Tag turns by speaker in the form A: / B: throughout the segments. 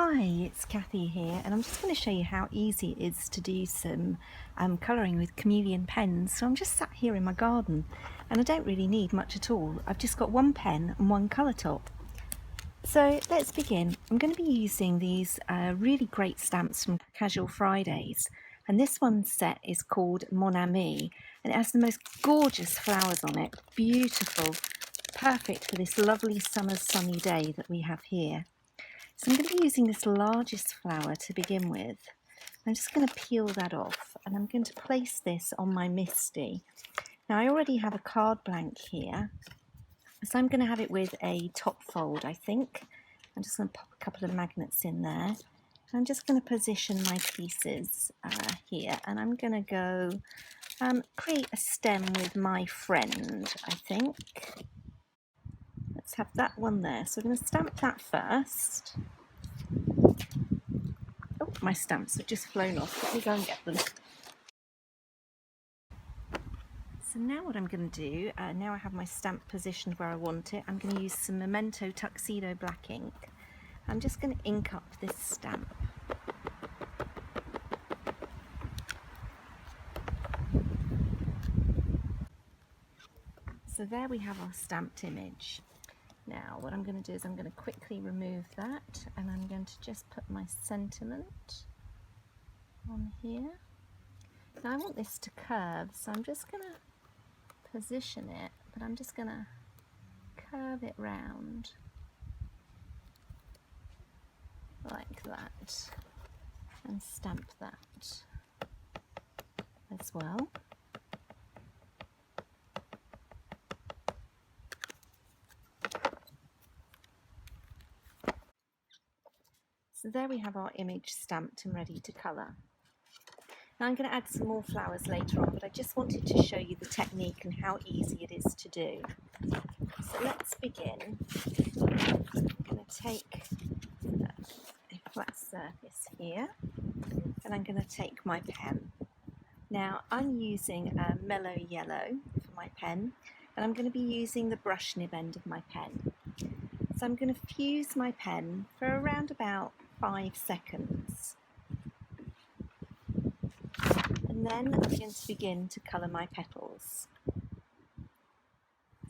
A: Hi, it's Kathy here, and I'm just going to show you how easy it is to do some colouring with Chameleon pens. So I'm just sat here in my garden, and I don't really need much at all. I've just got one pen and one colour top. So let's begin. I'm going to be using these really great stamps from Casual Fridays, and this one's set is called Mon Ami, and it has the most gorgeous flowers on it. Beautiful, perfect for this lovely summer's sunny day that we have here. So I'm going to be using this largest flower to begin with. I'm just going to peel that off, and I'm going to place this on my Misty. Now I already have a card blank here, so I'm going to have it with a top fold, I think. I'm just going to pop a couple of magnets in there. And I'm just going to position my pieces here, and I'm going to go create a stem with my friend, I think. Let's have that one there. So we're going to stamp that first. Oh, my stamps have just flown off. Let me go and get them. So now what I'm going to do, now I have my stamp positioned where I want it, I'm going to use some Memento Tuxedo black ink. I'm just going to ink up this stamp. So there we have our stamped image. Now what I'm going to do is I'm going to quickly remove that, and I'm going to just put my sentiment on here. Now I want this to curve, so I'm just going to position it, but I'm just going to curve it round like that and stamp that as well. So there we have our image stamped and ready to colour. Now I'm going to add some more flowers later on, but I just wanted to show you the technique and how easy it is to do. So let's begin. I'm going to take a flat surface here, and I'm going to take my pen. Now I'm using a mellow yellow for my pen, and I'm going to be using the brush nib end of my pen. So I'm going to fuse my pen for around about 5 seconds. And then I'm going to begin to colour my petals.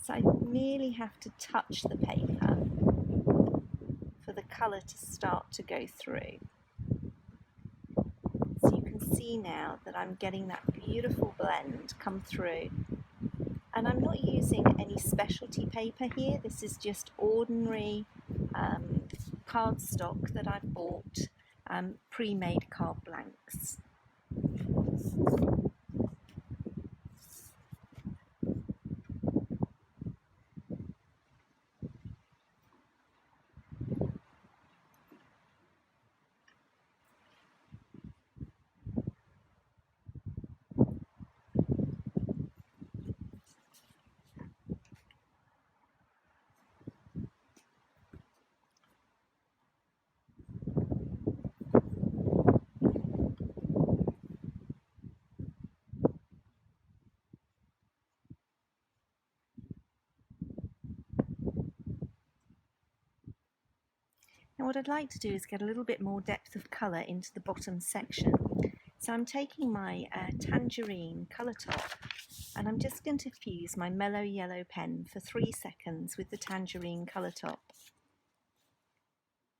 A: So I merely have to touch the paper for the colour to start to go through. So you can see now that I'm getting that beautiful blend come through. And I'm not using any specialty paper here, this is just ordinary cardstock that I've bought, pre-made card blanks. Now what I'd like to do is get a little bit more depth of colour into the bottom section. So I'm taking my tangerine colour top, and I'm just going to fuse my mellow yellow pen for 3 seconds with the tangerine colour top.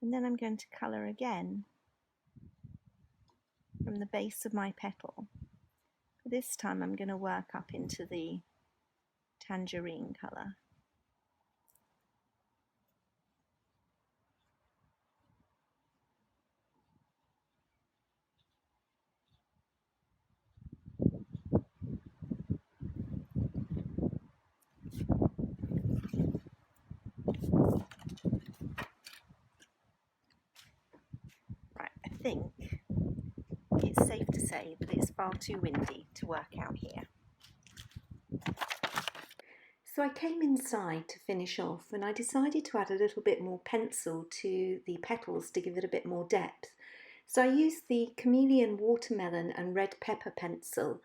A: And then I'm going to colour again from the base of my petal. This time I'm going to work up into the tangerine colour. Right, I think it's safe to say that it's far too windy to work out here. So I came inside to finish off, and I decided to add a little bit more pencil to the petals to give it a bit more depth. So I used the Chameleon watermelon and red pepper pencil.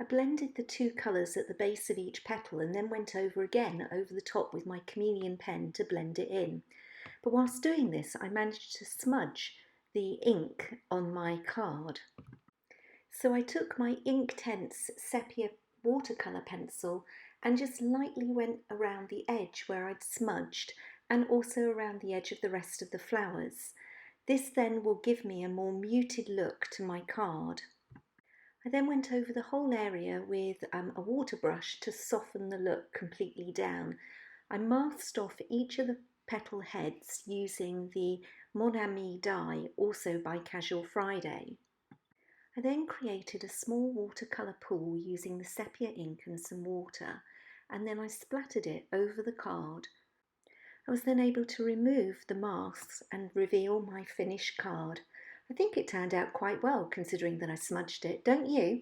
A: I blended the two colours at the base of each petal and then went over again over the top with my Chameleon pen to blend it in. But whilst doing this, I managed to smudge the ink on my card. So I took my Inktense sepia watercolour pencil and just lightly went around the edge where I'd smudged and also around the edge of the rest of the flowers. This then will give me a more muted look to my card. I then went over the whole area with a water brush to soften the look completely down. I masked off each of the petal heads using the Mon Ami die, also by Casual Friday. I then created a small watercolour pool using the sepia ink and some water, and then I splattered it over the card. I was then able to remove the masks and reveal my finished card. I think it turned out quite well considering that I smudged it, don't you?